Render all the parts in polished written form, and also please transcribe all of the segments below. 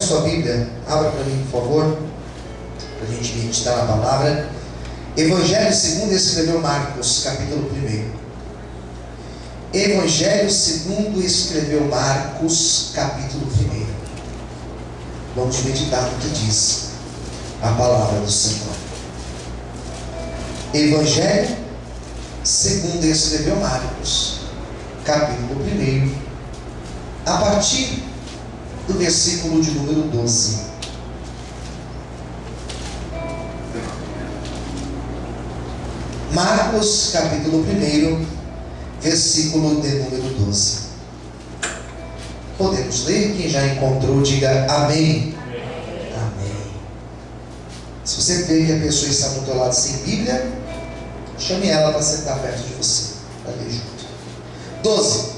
Sua Bíblia, abra para mim, por favor, para a gente meditar na palavra. Evangelho segundo escreveu Marcos, capítulo 1. Evangelho segundo escreveu Marcos, capítulo 1. Vamos meditar no que diz a palavra do Senhor. Evangelho segundo escreveu Marcos, capítulo 1, a partir do versículo de número 12. Marcos, capítulo 1, versículo de número 12. Podemos ler? Quem já encontrou, diga amém. Amém. Se você vê que a pessoa está do teu lado sem Bíblia, chame ela para sentar perto de você, para ler junto. 12.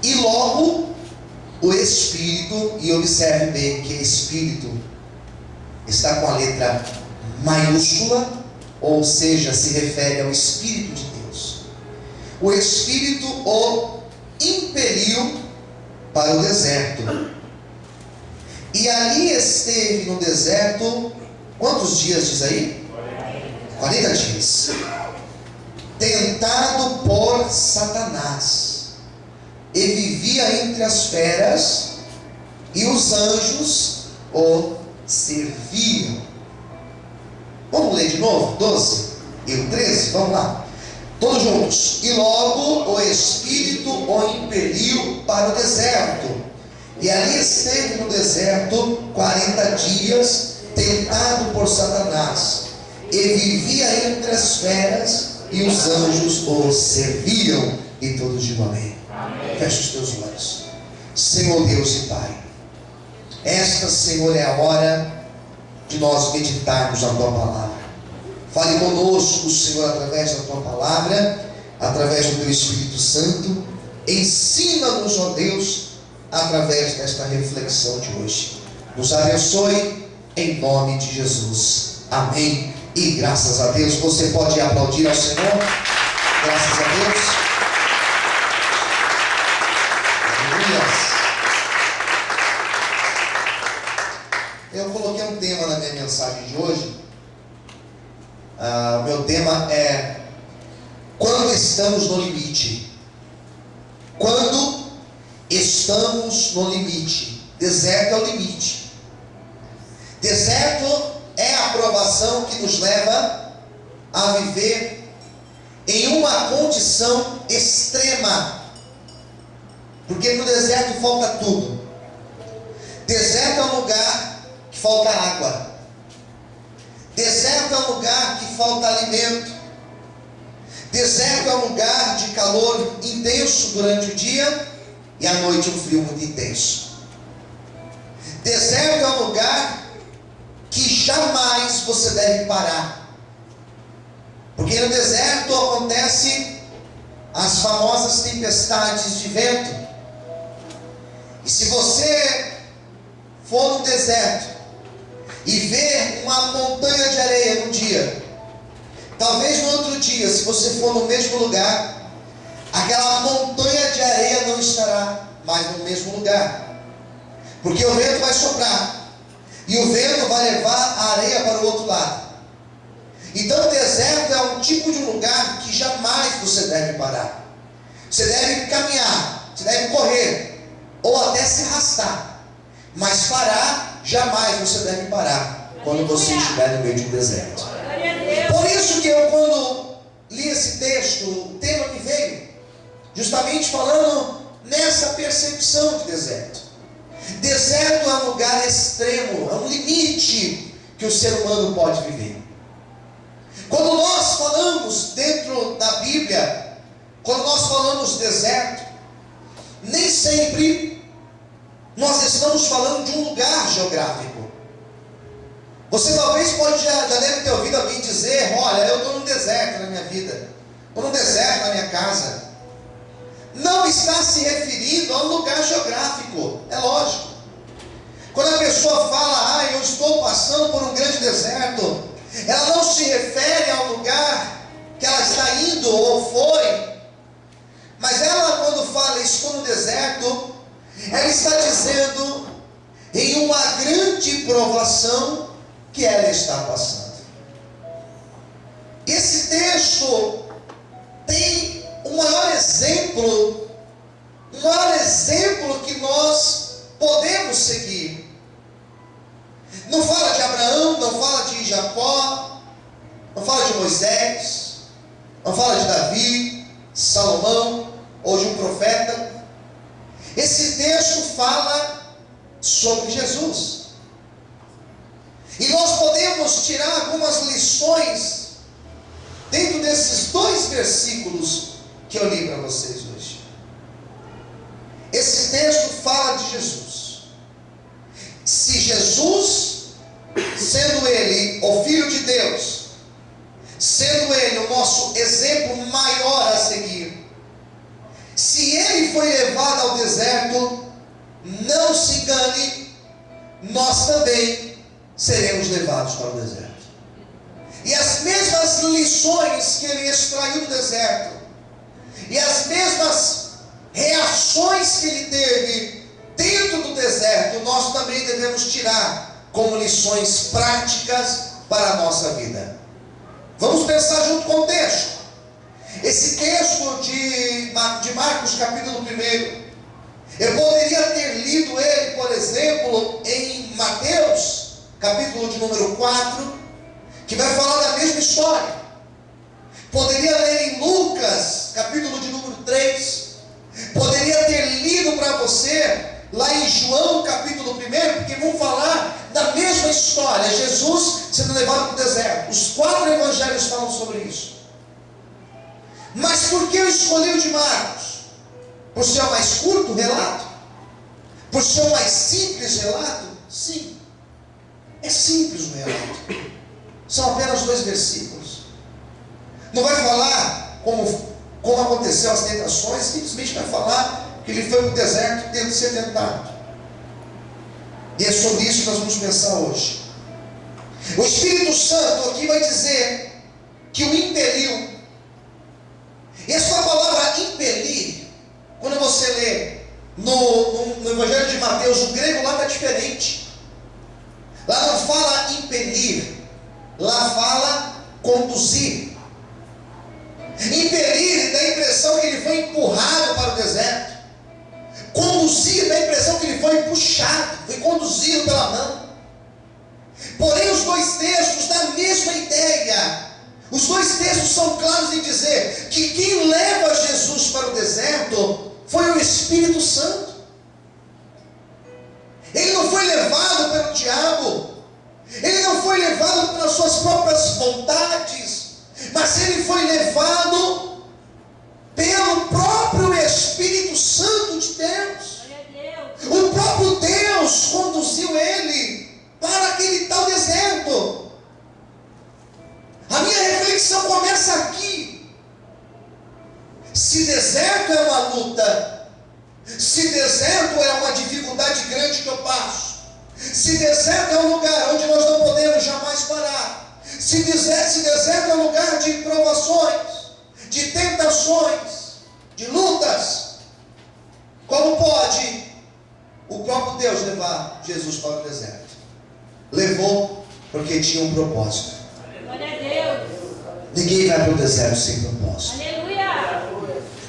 E logo o Espírito, e observe bem que Espírito está com a letra maiúscula, ou seja, se refere ao Espírito de Deus. O Espírito o impeliu para o deserto. E ali esteve no deserto, quantos dias diz aí? 40 dias. Tentado por Satanás. E vivia entre as feras, e os anjos o serviam. Vamos ler de novo? 12 e o 13, vamos lá. Todos juntos. E logo o Espírito o impeliu para o deserto. E ali esteve no deserto 40 dias, tentado por Satanás. E vivia entre as feras, e os anjos o serviam. E todos digam amém. Feche os teus olhos. Senhor Deus e Pai, esta, Senhor, é a hora de nós meditarmos na Tua Palavra. Fale conosco, Senhor, através da Tua Palavra, através do Teu Espírito Santo. Ensina-nos, ó Deus, através desta reflexão de hoje. Nos abençoe, em nome de Jesus. Amém. E graças a Deus. Você pode aplaudir ao Senhor. Graças a Deus. Eu coloquei um tema na minha mensagem de hoje. O meu tema é: quando estamos no limite. Quando estamos no limite. Deserto é o limite. Deserto é a provação que nos leva a viver em uma condição extrema. Porque no deserto falta tudo. Deserto é um lugar que falta água. Deserto é um lugar que falta alimento. Deserto é um lugar de calor intenso durante o dia e à noite um frio muito intenso. Deserto é um lugar que jamais você deve parar. Porque no deserto acontecem as famosas tempestades de vento. E se você for no deserto e ver uma montanha de areia num dia, talvez no outro dia, se você for no mesmo lugar, aquela montanha de areia não estará mais no mesmo lugar, porque o vento vai soprar e o vento vai levar a areia para o outro lado. Então o deserto é um tipo de lugar que jamais você deve parar. Você deve caminhar, você deve correr ou até se arrastar, mas parar jamais você deve parar quando você estiver no meio de um deserto. Por isso que eu, quando li esse texto, o tema me veio justamente falando nessa percepção de deserto. Deserto é um lugar extremo, é um limite que o ser humano pode viver. Quando nós falamos dentro da Bíblia, quando nós falamos deserto, nem sempre nós estamos falando de um lugar geográfico. Você talvez já deve ter ouvido alguém dizer: olha, eu estou num deserto na minha vida, estou num deserto na minha casa. Não está se referindo a um lugar geográfico, é lógico. Quando a pessoa fala: eu estou passando por um grande deserto, ela não se refere ao lugar que ela está indo ou foi, mas ela, quando fala estou no deserto, ela está dizendo grande provação que ela está passando. Esse texto tem o maior exemplo que nós podemos seguir. Não fala de Abraão, não fala de Jacó, não fala de Moisés, não fala de Davi, Salomão ou de um profeta. Esse texto fala sobre Jesus. E nós podemos tirar algumas lições dentro desses 2 versículos que eu li para vocês hoje. Esse texto fala de Jesus. Se Jesus, sendo Ele o Filho de Deus, sendo Ele o nosso exemplo maior a seguir, se Ele foi levado ao deserto, não se engane, nós também seremos levados para o deserto. E as mesmas lições que Ele extraiu do deserto, e as mesmas reações que Ele teve dentro do deserto, nós também devemos tirar como lições práticas para a nossa vida. Vamos pensar junto com o texto. Esse texto de Marcos capítulo 1, eu poderia ter lido ele, por exemplo, em Mateus capítulo de número 4, que vai falar da mesma história. Poderia ler em Lucas capítulo de número 3, poderia ter lido para você lá em João capítulo 1, porque vão falar da mesma história, Jesus sendo levado para o deserto. Os 4 evangelhos falam sobre isso. Mas por que eu escolhi o de Marcos? Por ser o mais curto relato? Por ser o mais simples relato? Sim, é simples o relato. São apenas 2 versículos. Não vai falar como aconteceu as tentações, simplesmente vai falar que ele foi para o deserto tendo ser tentado. E é sobre isso que nós vamos pensar hoje. O Espírito Santo aqui vai dizer que o impeliu. E essa palavra impelir, quando você lê no Evangelho de Mateus, o grego lá está diferente. Lá não fala impelir, lá fala conduzir. Impelir dá a impressão que ele foi empurrado para o deserto. Conduzir dá a impressão que ele foi puxado, foi conduzido pela mão. Porém, os 2 textos dão a mesma ideia. Os 2 textos são claros em dizer que quem leva Jesus para o deserto foi o Espírito Santo. Ele não foi levado pelo diabo, ele não foi levado pelas suas próprias vontades, mas ele foi levado pelo próprio Espírito Santo de Deus. O próprio Deus conduziu ele para aquele tal deserto. A minha reflexão começa aqui. Se deserto é uma luta, se deserto é uma dificuldade grande que eu passo, se deserto é um lugar onde nós não podemos jamais parar, se deserto é um lugar de provações, de tentações, de lutas, como pode o próprio Deus levar Jesus para o deserto? Levou porque tinha um propósito. Glória a Deus. Ninguém vai para o deserto sem propósito. Aleluia.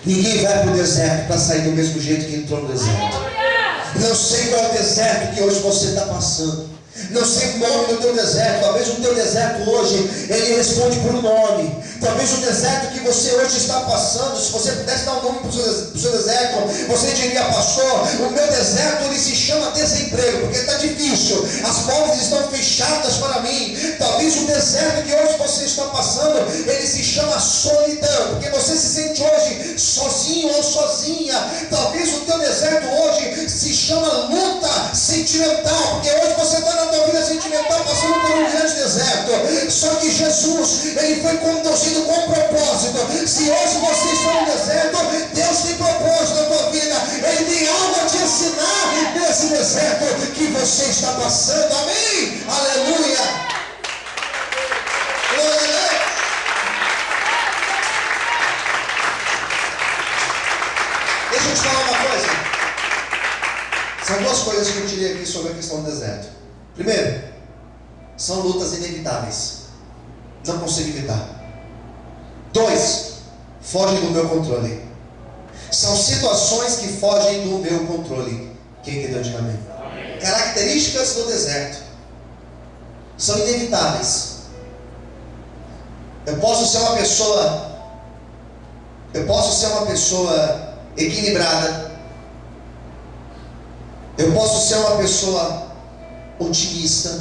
Ninguém vai para o deserto para sair do mesmo jeito que entrou no deserto. Aleluia. Não sei qual é o deserto que hoje você está passando. Não sei o nome do teu deserto. Talvez o teu deserto hoje, ele responde por um nome. Talvez o deserto que você hoje está passando, se você pudesse dar um nome para o seu deserto, você diria: pastor, o meu deserto ele se chama desemprego, porque está difícil, as portas estão fechadas para mim. Talvez o deserto que hoje você está passando, ele se chama solidão, porque você se sente hoje sozinho ou sozinha. Talvez o teu deserto hoje se chama luta sentimental, porque hoje você está na tua vida sentimental passando por um grande deserto. Só que Jesus, ele foi conduzido com propósito. Se hoje você está no deserto, Deus tem propósito na tua vida. Ele tem algo a te ensinar nesse deserto que você está passando. Amém? Aleluia. Glória a Deus. Deixa eu te falar uma coisa. São 2 coisas que eu tirei aqui sobre a questão do deserto. Primeiro, são lutas inevitáveis. Não consigo evitar. 2, fogem do meu controle. São situações que fogem do meu controle. Quem entendeu, diga amém. Características do deserto são inevitáveis. Eu posso ser uma pessoa equilibrada. Eu posso ser uma pessoa otimista.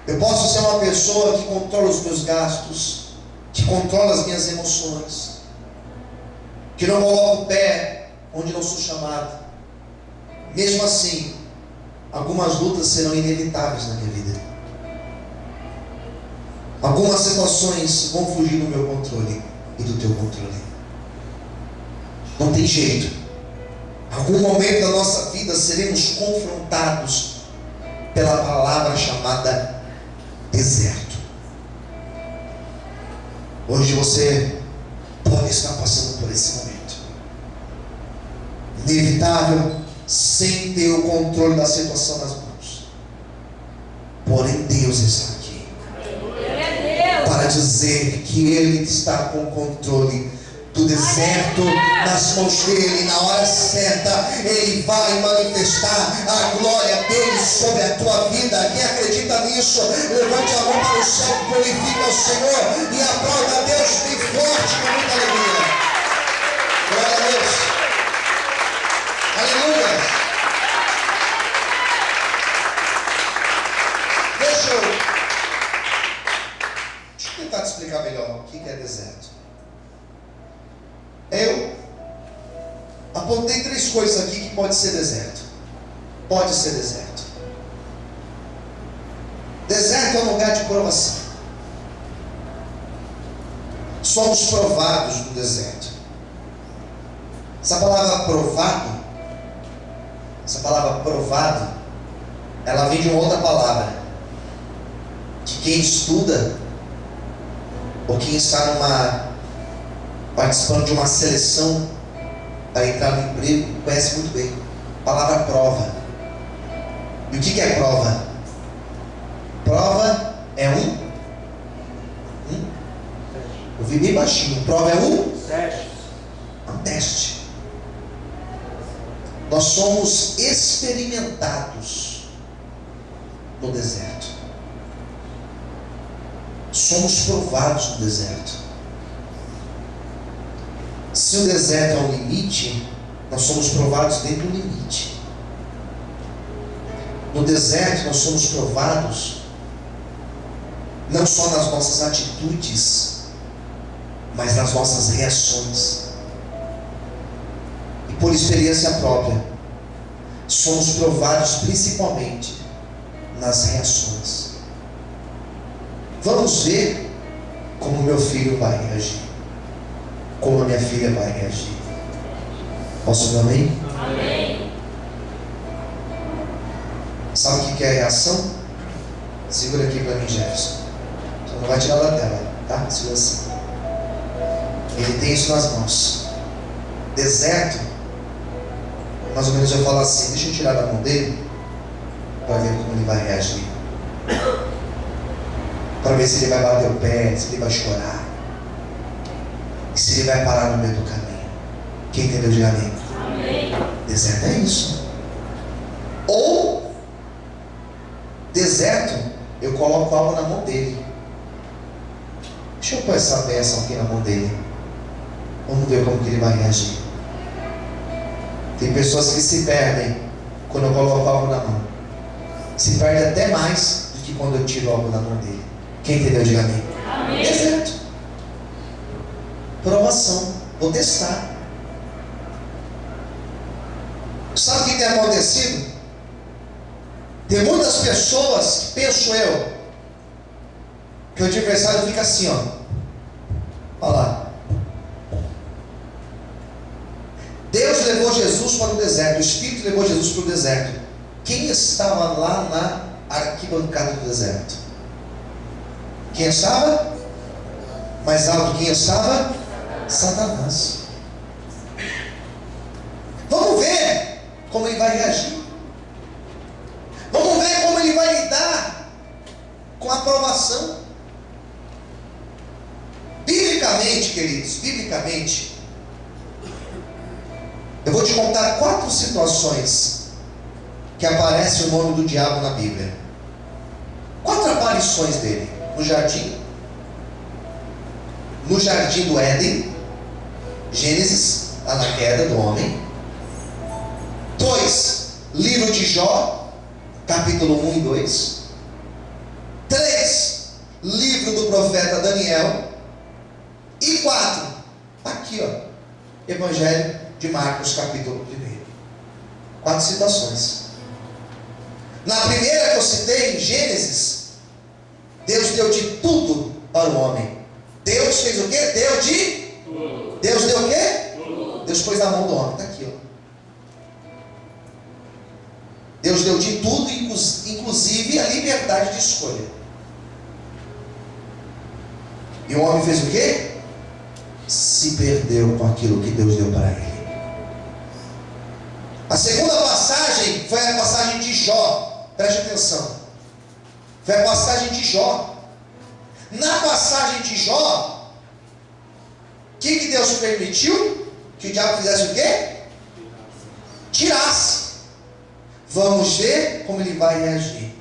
Eu posso ser uma pessoa que controla os meus gastos, que controla as minhas emoções, que não coloco o pé onde não sou chamado. Mesmo assim, algumas lutas serão inevitáveis na minha vida. Algumas situações vão fugir do meu controle e do teu controle. Não tem jeito. Em algum momento da nossa vida seremos confrontados pela palavra chamada deserto. Hoje você pode estar passando por esse momento. Inevitável, sem ter o controle da situação nas mãos. Porém, Deus está aqui para dizer que Ele está com o controle do deserto nas mãos dele. Na hora certa Ele vai manifestar a glória dele sobre a tua vida. Quem acredita nisso, levante a mão para o céu, glorifica o Senhor e aplauda a Deus bem forte, com muita alegria. Glória a Deus. Aleluia. Deixa eu tentar te explicar melhor o que é deserto. Eu apontei 3 coisas aqui que pode ser deserto. Pode ser deserto. Deserto é um lugar de provação. Somos provados no deserto. Essa palavra provado, ela vem de uma outra palavra, que quem estuda, ou quem está participando de uma seleção para entrar no emprego, conhece muito bem. A palavra prova. E o que é prova? Prova é um eu vi bem baixinho. Prova é um teste. Nós somos experimentados no deserto. Somos provados no deserto. Se o deserto é um limite, nós somos provados dentro do limite. No deserto nós somos provados não só nas nossas atitudes, mas nas nossas reações. E por experiência própria, somos provados principalmente nas reações. Vamos ver como meu filho vai reagir, como a minha filha vai reagir. Posso dizer amém? Amém. Sabe o que é a reação? Segura aqui para mim, Jefferson. Você não vai tirar da tela, tá? Segura assim. Ele tem isso nas mãos. Deserto, mais ou menos eu falo assim, deixa eu tirar da mão dele, para ver como ele vai reagir. Para ver se ele vai bater o pé, se ele vai chorar, e se ele vai parar no meio do caminho. Quem entendeu, diga amém. Amém. Deserto é isso. Ou deserto, eu coloco algo na mão dele. Deixa eu pôr essa bênção aqui na mão dele. Vamos ver como que ele vai reagir. Tem pessoas que se perdem quando eu coloco algo na mão. Se perde até mais do que quando eu tiro algo da mão dele. Quem entendeu, diga amém. Amém. Deserto. Provação. Vou testar. Sabe o que tem acontecido? Tem muitas pessoas que, penso eu, que o adversário fica assim, ó. Olha lá. Deus levou Jesus para o deserto. O Espírito levou Jesus para o deserto. Quem estava lá na arquibancada do deserto? Quem estava? Mais alto, quem estava? Satanás. Vamos ver como ele vai reagir. Vamos ver como provação. Biblicamente, queridos, biblicamente, eu vou te contar 4 situações que aparece o nome do diabo na Bíblia. 4 aparições dele: no jardim do Éden, Gênesis, lá na queda do homem. 2, livro de Jó, capítulo 1 e 2. 3, livro do profeta Daniel. E 4, aqui ó, Evangelho de Marcos, capítulo 1. 4 citações. Na primeira que eu citei, em Gênesis, Deus deu de tudo para o homem. Deus fez o quê? Deu de tudo. Deus deu o quê? Tudo. Deus pôs na mão do homem, está aqui ó. Deus deu de tudo, inclusive a liberdade de escolha. E o homem fez o quê? Se perdeu com aquilo que Deus deu para ele. A segunda passagem foi a passagem de Jó. Preste atenção. Foi a passagem de Jó. Na passagem de Jó, o que Deus permitiu? Que o diabo fizesse o quê? Tirasse. Vamos ver como ele vai reagir.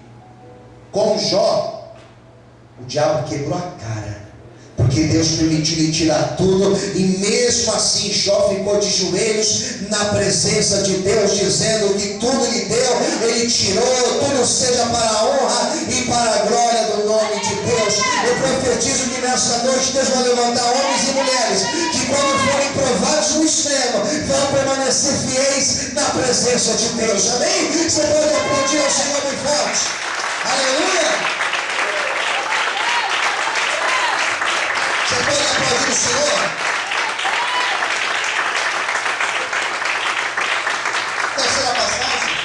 Com Jó, o diabo quebrou a cara, porque Deus permitiu ele tirar tudo, e mesmo assim Jó ficou de joelhos na presença de Deus, dizendo que tudo lhe deu, ele tirou, tudo seja para a honra e para a glória do nome de Deus. Eu profetizo que nessa noite Deus vai levantar homens e mulheres que, quando forem provados no extremo, vão permanecer fiéis na presença de Deus. Amém? Você pode aplaudir ao Senhor bem forte. Aleluia! Você pode aplaudir o Senhor? Terceira passagem.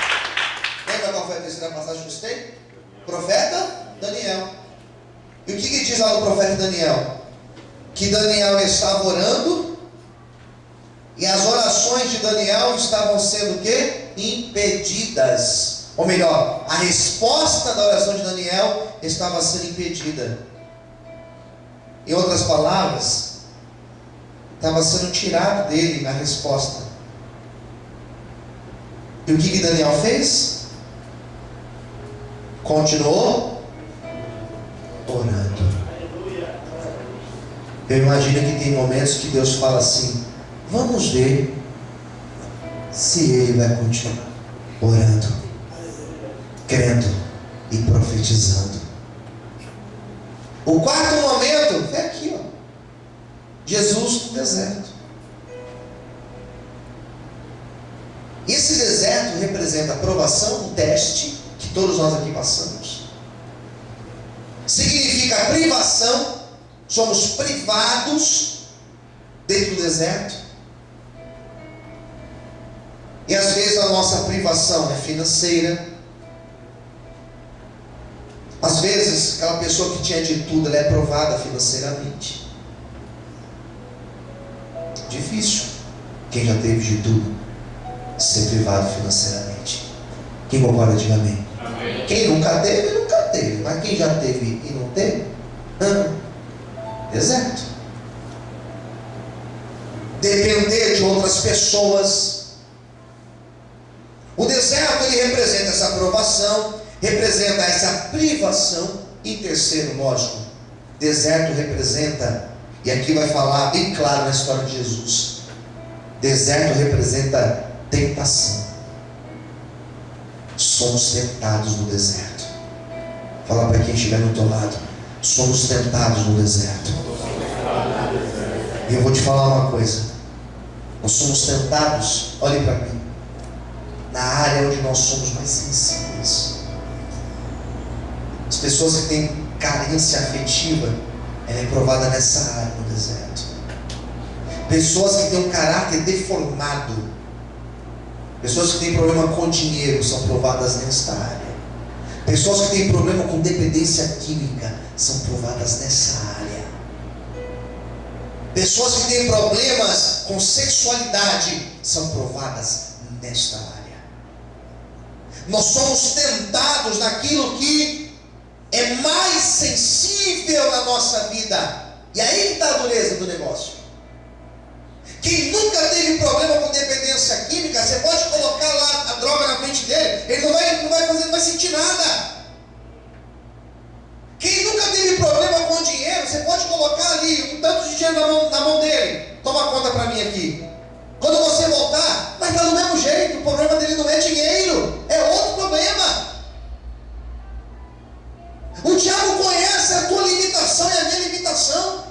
Lembra qual foi a terceira passagem que eu citei? Profeta Daniel. E o que diz lá o profeta Daniel? Que Daniel estava orando, e as orações de Daniel estavam sendo o quê? Impedidas. Ou melhor, a resposta da oração de Daniel estava sendo impedida. Em outras palavras, estava sendo tirado dele a resposta. E o que Daniel fez? Continuou orando. Eu imagino que tem momentos que Deus fala assim: vamos ver se ele vai continuar orando, crendo e profetizando. O quarto momento é aqui, ó. Jesus no deserto. Esse deserto representa a provação, o teste que todos nós aqui passamos. Significa privação. Somos privados dentro do deserto. E às vezes a nossa privação é financeira. Às vezes aquela pessoa que tinha de tudo, ela é provada financeiramente. Difícil. Quem já teve de tudo ser privado financeiramente. Quem concorda, diga amém. Amém. Quem nunca teve, nunca teve. Mas quem já teve e não teve, deserto. Depender de outras pessoas. O deserto, ele representa essa aprovação, representa essa privação. Em terceiro, lógico, deserto representa, e aqui vai falar bem claro na história de Jesus, deserto representa tentação. Somos tentados no deserto. Fala para quem estiver no teu lado: somos tentados no deserto. E eu vou te falar uma coisa: nós somos tentados, olhe para mim, na área onde nós somos mais sensíveis. As pessoas que têm carência afetiva, ela é provada nessa área no deserto. Pessoas que têm um caráter deformado, pessoas que têm problema com dinheiro, são provadas nesta área. Pessoas que têm problema com dependência química são provadas nessa área. Pessoas que têm problemas com sexualidade são provadas nesta área. Nós somos tentados naquilo que é mais sensível nível na nossa vida. E aí que está a dureza do negócio. Quem nunca teve problema com dependência química, você pode colocar lá a droga na frente dele, ele não vai sentir nada. Quem nunca teve problema com dinheiro, você pode colocar ali um tanto de dinheiro na mão dele. Toma conta para mim aqui. Quando você voltar, vai estar do mesmo jeito. O problema dele não é dinheiro, é outro problema. O diabo conhece a tua limitação e a minha limitação.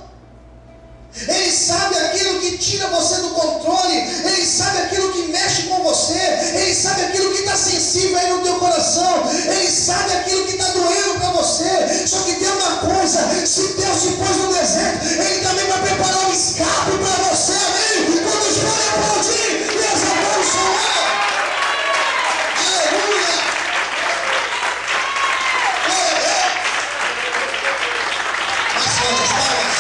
Ele sabe aquilo que tira você do controle. Ele sabe aquilo que mexe com você. Ele sabe aquilo que está sensível aí no teu coração. Ele sabe aquilo que está doendo para você. Só que tem uma coisa: se Deus te pôs no deserto, Ele também vai preparar um escape para você. Amém? Quando os podem aplaudir, Deus adora o Senhor. Aleluia! Glória a Deus! Mais fortes palmas.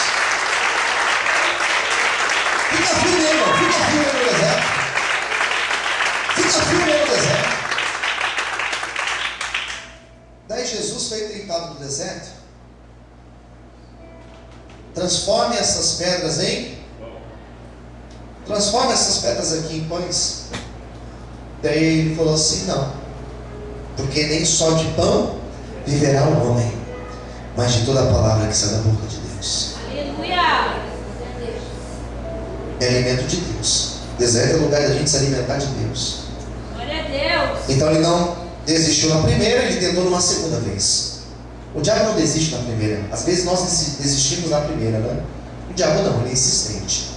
Fica firme, irmão. Fica firme no deserto. Fica firme no deserto. Daí Jesus foi tentado no deserto. Transforme essas pedras Transforme essas pedras aqui em pães. Daí ele falou assim: não, porque nem só de pão viverá o homem, mas de toda a palavra que sai da boca de Deus. Aleluia! É alimento de Deus. Deserto é o lugar da gente se alimentar de Deus. Glória a Deus! Então ele não desistiu na primeira, ele tentou numa segunda vez. O diabo não desiste na primeira. Às vezes nós desistimos na primeira, né? O diabo não, ele é insistente.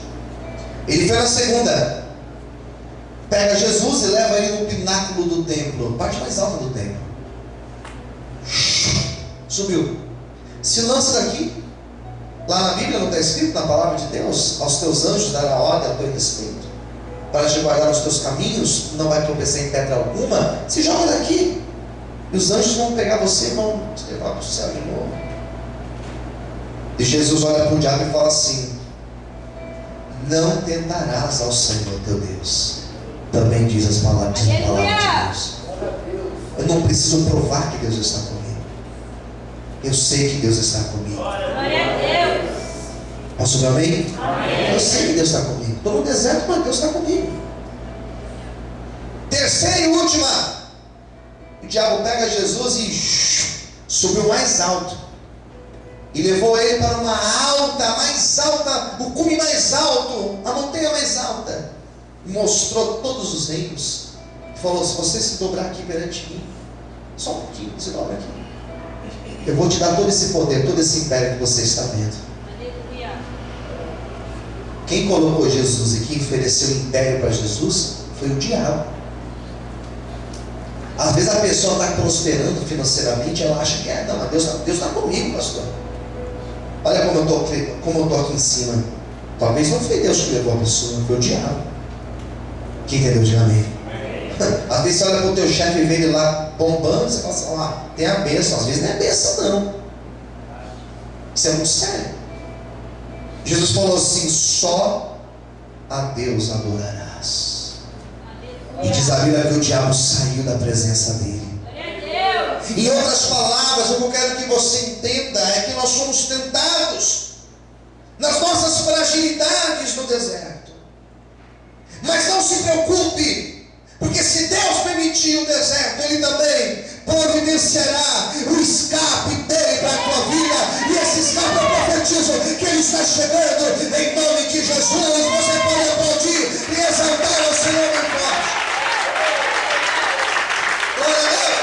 Ele foi na segunda. Pega Jesus e leva ele no pináculo do templo, a parte mais alta do templo. Subiu. Se lança daqui. Lá na Bíblia não está escrito, na palavra de Deus: aos teus anjos dará ordem a teu respeito, para te guardar os teus caminhos, não vai tropeçar em pedra alguma. Se joga daqui, e os anjos vão pegar você e vão te levar para o céu de novo. E Jesus olha para o diabo e fala assim: não tentarás ao Senhor teu Deus. Também diz as palavras de Deus. Eu não preciso provar que Deus está comigo. Eu sei que Deus está comigo. Glória a Deus! Posso ver amém? Amém. Eu sei que Deus está comigo. Estou no deserto, mas Deus está comigo. Terceira e última. O diabo pega Jesus e subiu mais alto. E levou ele para uma mais alta, o cume mais alto, a montanha mais alta. E mostrou todos os reinos. E falou: se você se dobrar aqui perante mim, só um pouquinho, se dobra aqui, eu vou te dar todo esse poder, todo esse império que você está vendo. Aleluia! Quem colocou Jesus e quem ofereceu o império para Jesus foi o diabo. Às vezes a pessoa está prosperando financeiramente, ela acha que não, mas Deus está comigo, pastor. Olha como eu estou aqui em cima. Talvez não foi Deus que levou a pessoa, foi o diabo. Quem entendeu? Diga amém. Às vezes você olha para o teu chefe e vê ele lá bombando, você fala assim: tem a bênção. Às vezes não é bênção, não. Isso é muito sério. Jesus falou assim: só a Deus adorarás. E diz a Bíblia que o diabo saiu da presença dele. Glória a Deus! Em outras palavras, o que eu quero que você entenda é que nós somos tentados nas nossas fragilidades no deserto. Mas não se preocupe, porque se Deus permitir o deserto, Ele também providenciará o escape dele para a tua vida. E esse escape eu profetizo que ele está chegando em nome de Jesus. Você pode aplaudir e exaltar ao Senhor bem forte. Glória a Deus.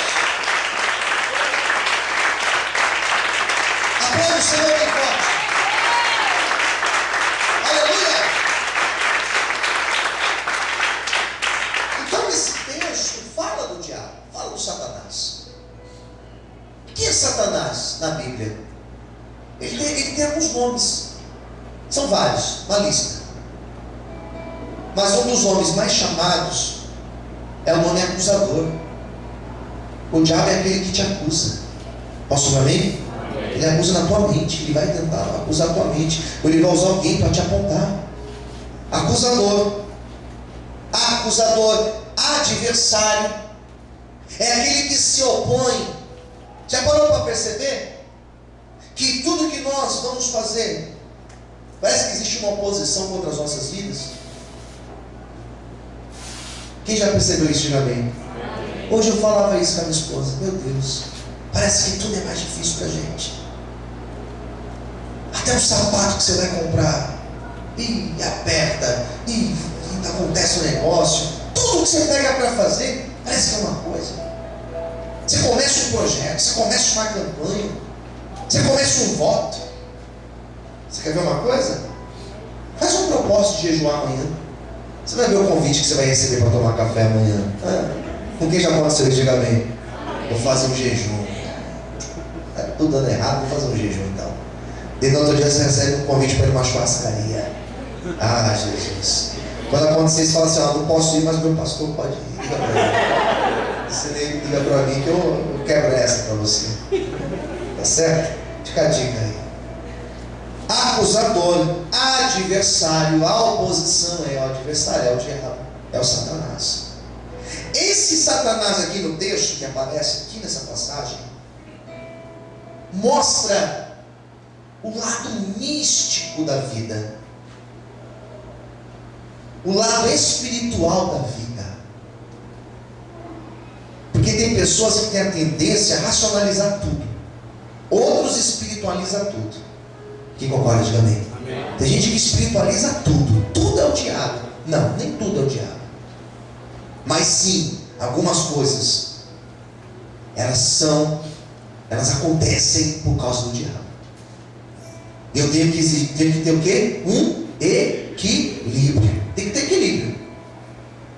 Aplaude o Senhor bem forte. Aleluia. Então esse texto fala do diabo, fala do Satanás. O que é Satanás na Bíblia? Ele tem alguns nomes. São vários, uma lista. Mas um dos nomes mais chamados é o nome acusador. O diabo é aquele que te acusa. Posso ver amém? Ele acusa na tua mente. Ele vai tentar acusar a tua mente. Ou ele vai usar alguém para te apontar. Acusador. Acusador. Adversário. É aquele que se opõe. Já parou para perceber? Que tudo que nós fazer? Parece que existe uma oposição contra as nossas vidas. Quem já percebeu isso, diga amém. Hoje eu falava isso com a minha esposa. Meu Deus, parece que tudo é mais difícil para a gente. Até o sapato que você vai comprar, e aperta, e acontece um negócio. Tudo que você pega para fazer, parece que é uma coisa. Você começa um projeto, você começa uma campanha, você começa um voto. Você quer ver uma coisa? Faz um propósito de jejuar amanhã. Você vai ver o convite que você vai receber para tomar café amanhã. Com quem já aconteceu isso, diga amém. Vou fazer um jejum. Tá tudo dando errado, vou fazer um jejum então. E no outro dia você recebe um convite para ir numa churrascaria. Ah, Jesus. Quando acontecer isso, fala assim: não posso ir, mas meu pastor pode ir. Liga para mim. Você liga para mim que eu quebro essa para você. Tá certo? Fica a dica aí. Acusador, adversário, a oposição é o adversário, é o diabo, é o Satanás. Esse Satanás aqui no texto que aparece aqui nessa passagem mostra o lado místico da vida, o lado espiritual da vida. Porque tem pessoas que têm a tendência a racionalizar tudo, outros espiritualizam tudo. Quem concorda, diga amém. Tem gente que espiritualiza tudo, tudo é o diabo. Não, nem tudo é o diabo. Mas sim, algumas coisas elas acontecem por causa do diabo. Eu tenho que ter o quê? Um equilíbrio. Tem que ter equilíbrio.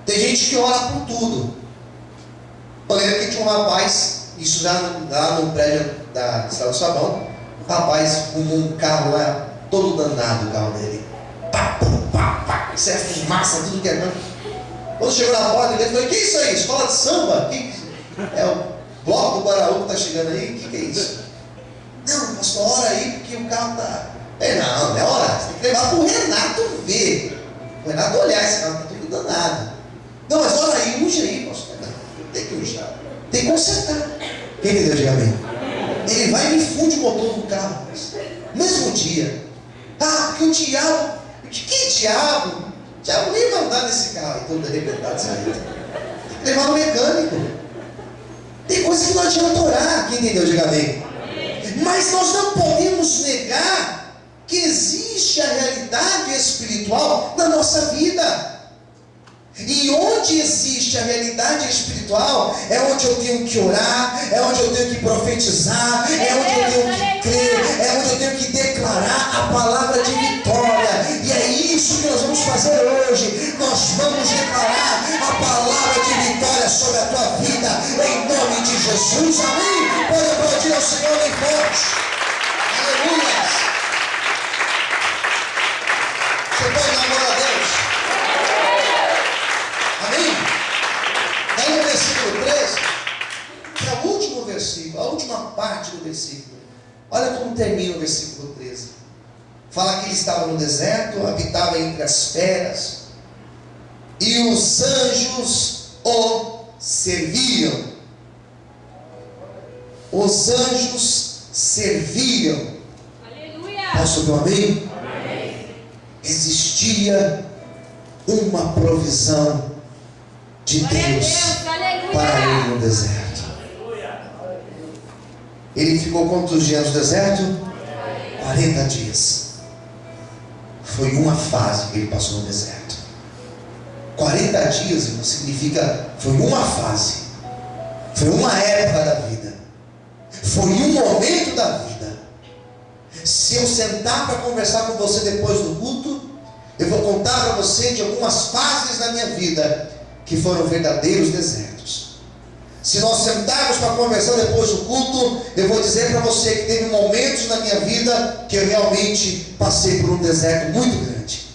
Tem gente que ora por tudo. Eu lembro que tinha um rapaz, isso lá no prédio da Estrada do Sabão. O rapaz com um carro lá, todo danado o carro dele. Pá, pá, pá. Isso é fumaça, tudo que é canto. Quando chegou na porta dele, eu falei: que é isso aí? Escola de samba? É o bloco do Guaraú que está chegando aí? O que é isso? Não, pastor, ora aí porque o carro está... Não é orar. Você tem que levar para o Renato ver. O Renato olhar, esse carro está tudo danado. Não, mas ora aí, unge aí, pastor. Não, tem que unjar. Tem que consertar. Quem entendeu? Diga amém. Ele vai e me funde o motor do carro. Mesmo dia. Porque o diabo... Que diabo? O diabo nem vai andar nesse carro aí, todo arrebentado, saído. Tem que levar no mecânico. Tem coisa que não adianta orar. Quem entendeu? Diga amém. Mas nós não podemos negar que existe a realidade espiritual na nossa vida. E onde existe a realidade espiritual é onde eu tenho que orar, é onde eu tenho que profetizar, é onde eu tenho que crer, é onde eu tenho que declarar a palavra de vitória. E é isso que nós vamos fazer hoje. Nós vamos declarar a palavra de vitória sobre a tua vida, em nome de Jesus. Amém? Pode aplaudir ao Senhor bem forte. Aleluia. Você pode dar glória a Deus? Amém? Daí no versículo 13, que é o último versículo, a última parte do versículo. Olha como termina o versículo 13. Fala que ele estava no deserto, habitava entre as feras, e os anjos o serviam. Os anjos serviam. Aleluia. Posso dar um amém? Amém. Existia uma provisão de Deus para ele no deserto. Ele ficou quantos dias no deserto? 40 dias. Foi uma fase que ele passou no deserto. 40 dias, irmão, significa, foi uma fase. Foi uma época da vida. Foi um momento da vida. Se eu sentar para conversar com você depois do culto, eu vou contar para você de algumas fases da minha vida que foram verdadeiros desertos. Se nós sentarmos para conversar depois do culto, eu vou dizer para você que teve momentos na minha vida que eu realmente passei por um deserto muito grande.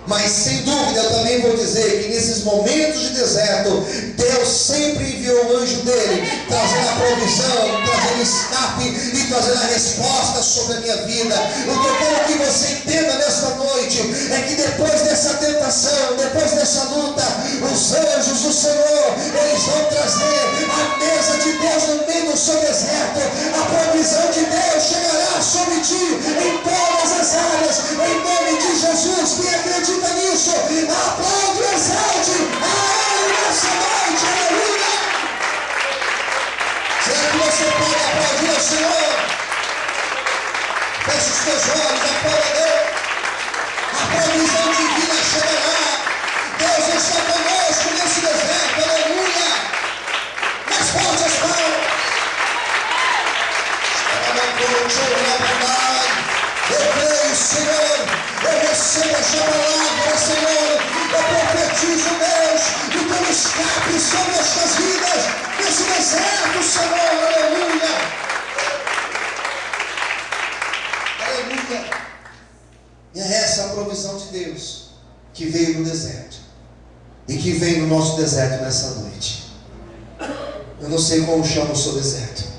Mas sem dúvida eu também vou dizer que nesses momentos de deserto, Deus sempre enviou o anjo dele, trazendo a provisão, trazendo escape e trazendo a resposta sobre a minha vida. O que eu quero que você entenda nesta noite é que depois dessa tentação, depois dessa luta, os anjos do Senhor, eles vão trazer a mesa de Deus no meio do seu deserto. A provisão de Deus chegará sobre ti em todas as Será que você pode aplaudir ao Senhor? Feche os teus olhos, aplauda a Deus. A provisão divina chegará. Deus está conosco nesse deserto, aleluia. Mais forte as palmas. Eu creio, Senhor, eu recebo esta palavra, Senhor, eu profetizo, Deus, que tu escape sobre estas vidas, nesse deserto, Senhor, aleluia. Aleluia. E é essa a provisão de Deus, que veio no deserto, e que vem no nosso deserto nessa noite. Eu não sei como chama o seu deserto,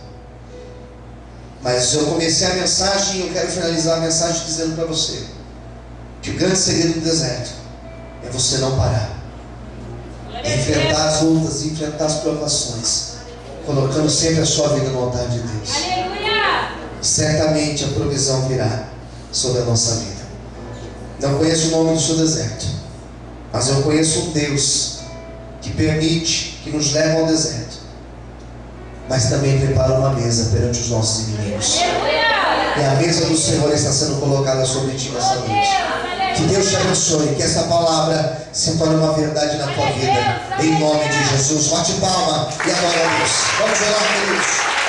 mas eu comecei a mensagem e eu quero finalizar a mensagem dizendo para você que o grande segredo do deserto é você não parar, é enfrentar as lutas, enfrentar as provações, colocando sempre a sua vida no altar de Deus. Aleluia! Certamente a provisão virá sobre a nossa vida. Não conheço o nome do seu deserto, mas eu conheço um Deus que permite, que nos leva ao deserto, mas também prepara uma mesa perante os nossos inimigos. E a mesa do Senhor está sendo colocada sobre ti nessa noite. Que Deus te abençoe, que essa palavra se torne uma verdade na tua vida, em nome de Jesus. Bate palma e adora a Deus. Vamos orar, queridos.